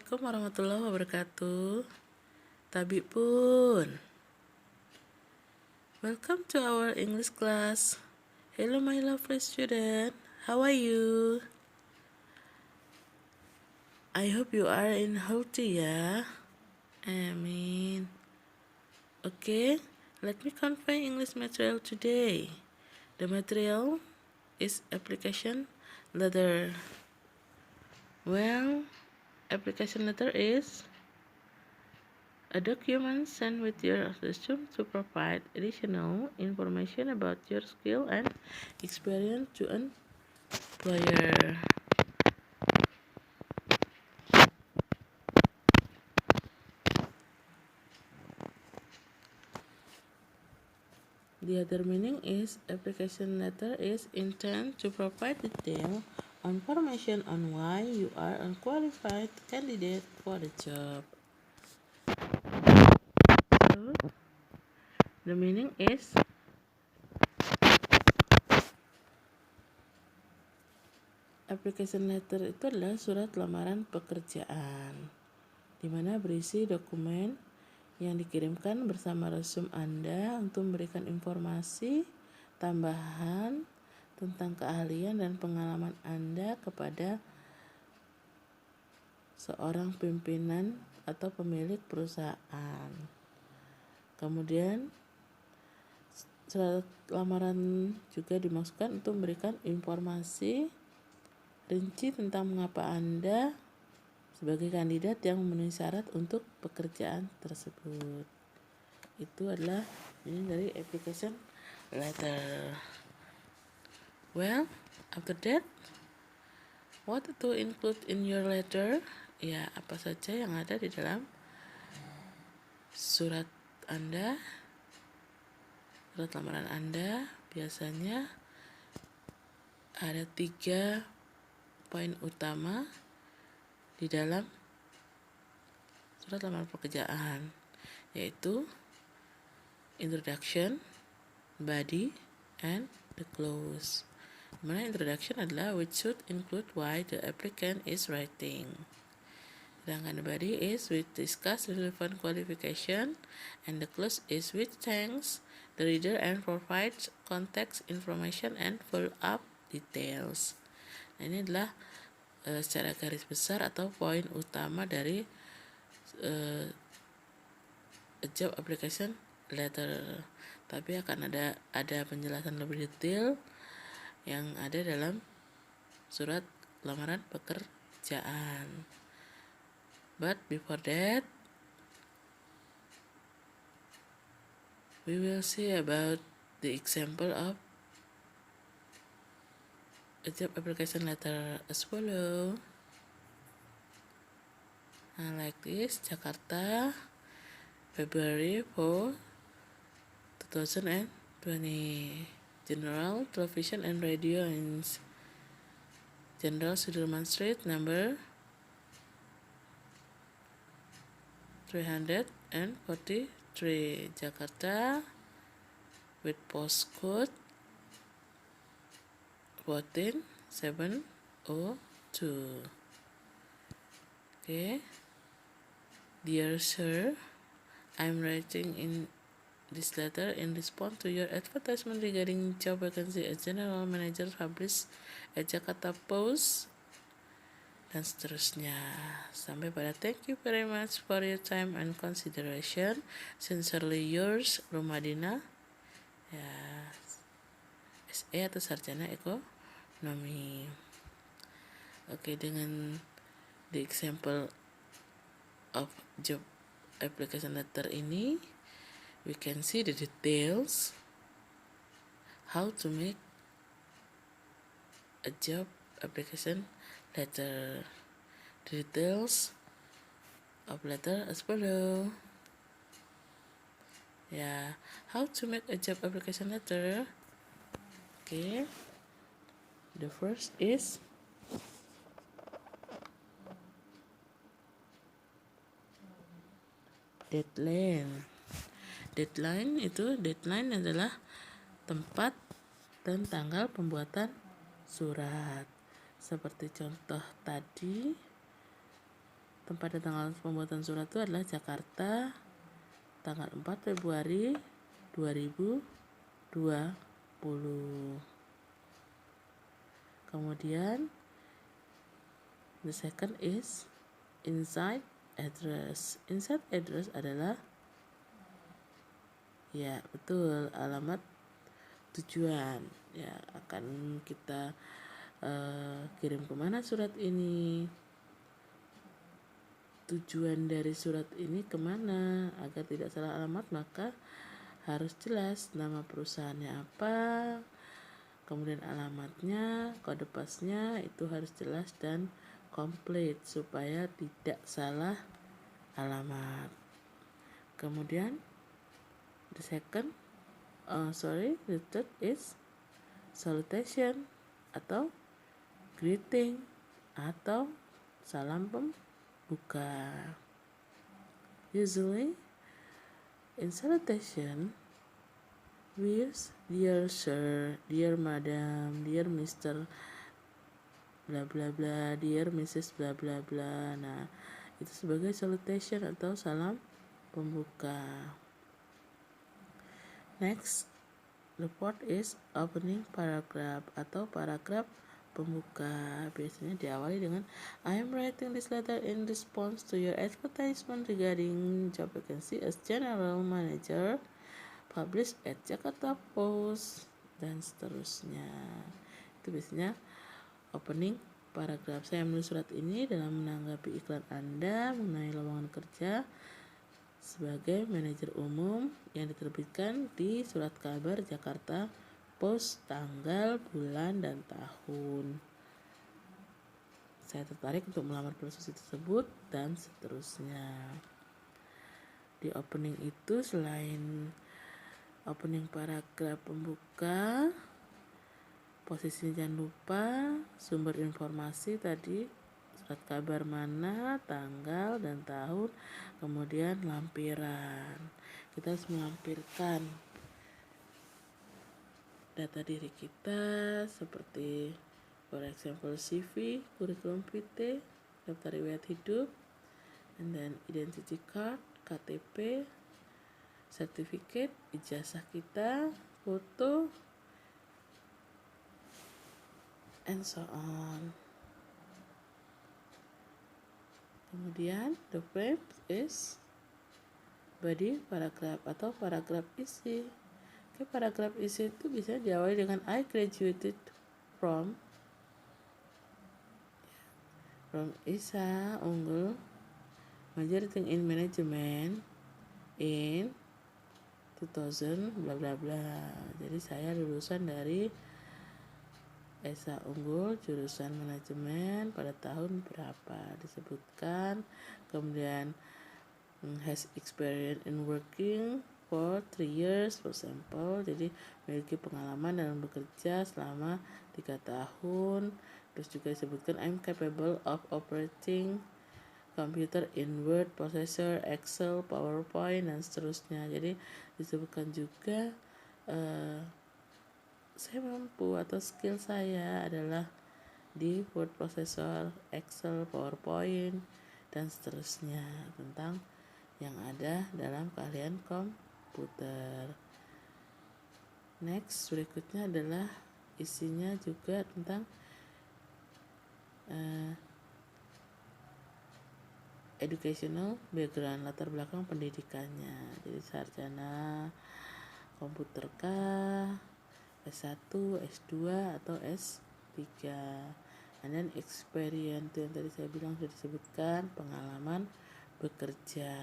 Assalamualaikum warahmatullahi wabarakatuh. Tabi pun. Welcome to our English class. Hello my lovely student. How are you? I hope you are in healthy ya. Amin. Okay, let me convey English material today. The material is application letter. Well, application letter is a document sent with your resume to provide additional information about your skill and experience to an employer. The other meaning is application letter is intended to provide detailed information on why you are a qualified candidate for the job. So, the meaning is application letter itu adalah surat lamaran pekerjaan, di mana berisi dokumen yang dikirimkan bersama resume Anda untuk memberikan informasi tambahan tentang keahlian dan pengalaman Anda kepada seorang pimpinan atau pemilik perusahaan. Kemudian surat lamaran juga dimaksudkan untuk memberikan informasi rinci tentang mengapa Anda sebagai kandidat yang memenuhi syarat untuk pekerjaan tersebut. Itu adalah ini dari application letter. Well, after that, what to include in your letter? Ya, apa saja yang ada di dalam surat Anda, surat lamaran Anda. Biasanya ada 3 poin utama di dalam surat lamaran pekerjaan, yaitu introduction, body, and the close. Dimana introduction adalah which should include why the applicant is writing. Sedangkan the body is which discuss relevant qualification, and the close is which thanks the reader and provides context information and follow-up details. Nah, ini adalah secara garis besar atau poin utama dari job application letter. Tapi akan ada penjelasan lebih detail yang ada dalam surat lamaran pekerjaan. But before that, we will see about the example of a job application letter as follow. Like this, Jakarta, February 4, 2020. General Television and Radio in Jenderal Sudirman Street, number 343, Jakarta, with postcode 14702. Okay. Dear Sir, I'm writing in this letter in response to your advertisement regarding job vacancy as General Manager published at Jakarta Post, dan seterusnya sampai pada thank you very much for your time and consideration. Sincerely yours, Romadina. Ya, SE atau sarjana ekonomi. Oke, dengan the example of job application letter ini, we can see the details how to make a job application letter. The details of letter as follow. Yeah, how to make a job application letter. Okay, the first is deadline. Deadline adalah tempat dan tanggal pembuatan surat. Seperti contoh tadi, Tempat dan tanggal pembuatan surat itu adalah Jakarta, tanggal 4 Februari 2020. Kemudian the second is inside address. Inside address adalah, ya betul, alamat tujuan. Ya, akan kita kirim kemana surat ini, tujuan dari surat ini kemana. Agar tidak salah alamat maka harus jelas nama perusahaannya apa, kemudian alamatnya, kode pasnya itu harus jelas dan komplit supaya tidak salah alamat. Kemudian the third is salutation atau greeting atau salam pembuka. Usually in salutation we use dear sir, dear madam, dear Mr. bla bla bla, dear Mrs. bla bla bla. Nah, itu sebagai salutation atau salam pembuka. Next, the fourth is opening paragraph atau paragraf pembuka. Biasanya diawali dengan I am writing this letter in response to your advertisement regarding job vacancy as general manager published at Jakarta Post dan seterusnya. Itu biasanya opening paragraph. Saya menulis surat ini dalam menanggapi iklan Anda mengenai lowongan kerja sebagai manajer umum yang diterbitkan di surat kabar Jakarta Post tanggal, bulan, dan tahun. Saya tertarik untuk melamar posisi tersebut dan seterusnya. Di opening itu selain opening paragraf pembuka, posisinya jangan lupa sumber informasi tadi, surat kabar mana, tanggal dan tahun, kemudian lampiran. Kita harus melampirkan data diri kita seperti for example CV, kurikulum vitae, daftar riwayat hidup, and then identity card, KTP, sertifikat, ijazah kita, foto, and so on. Kemudian the frame is body paragraph atau paragraf isi. Oke, paragraf isi itu bisa diawali dengan I graduated from ISA Unggul majoring in management in 2000 bla bla bla. Jadi saya lulusan dari ISA Unggul jurusan manajemen pada tahun berapa disebutkan. Kemudian has experience in working for 3 years for example, jadi memiliki pengalaman dalam bekerja selama 3 tahun. Terus juga disebutkan I'm capable of operating computer in Word, Processor, Excel, PowerPoint, dan seterusnya. Jadi disebutkan juga saya mampu atau skill saya adalah di Word, Processor, Excel, PowerPoint, dan seterusnya tentang yang ada dalam keahlian komputer. Next, berikutnya adalah isinya juga tentang educational background, latar belakang pendidikannya. Jadi sarjana komputer kah, S1, S2, atau S3. And then experience, itu yang tadi saya bilang sudah disebutkan, pengalaman bekerja.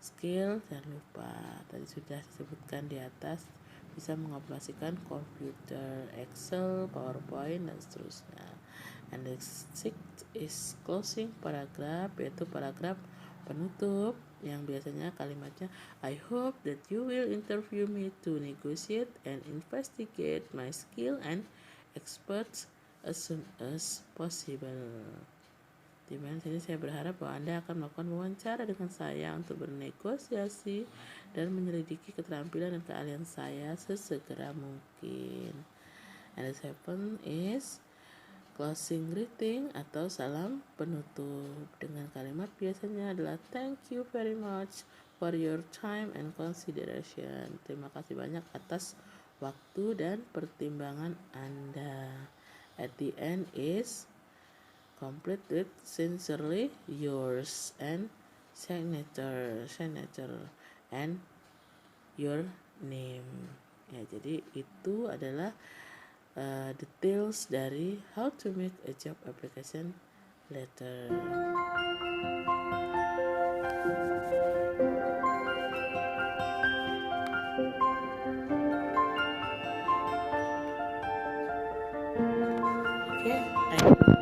Skill, jangan lupa tadi sudah disebutkan di atas, bisa mengoperasikan komputer, Excel, PowerPoint, dan seterusnya. And the sixth is closing paragraph, yaitu paragraf penutup yang biasanya kalimatnya I hope that you will interview me to negotiate and investigate my skill and experts as soon as possible. Di mana sini saya berharap bahwa Anda akan melakukan wawancara dengan saya untuk bernegosiasi dan menyelidiki keterampilan dan keahlian saya sesegera mungkin. And the seventh is Closing greeting atau salam penutup dengan kalimat biasanya adalah thank you very much for your time and consideration. Terima kasih banyak atas waktu dan pertimbangan Anda. At the end is complete with sincerely yours and signature and your name. Ya, jadi itu adalah details dari how to make a job application letter. Okay,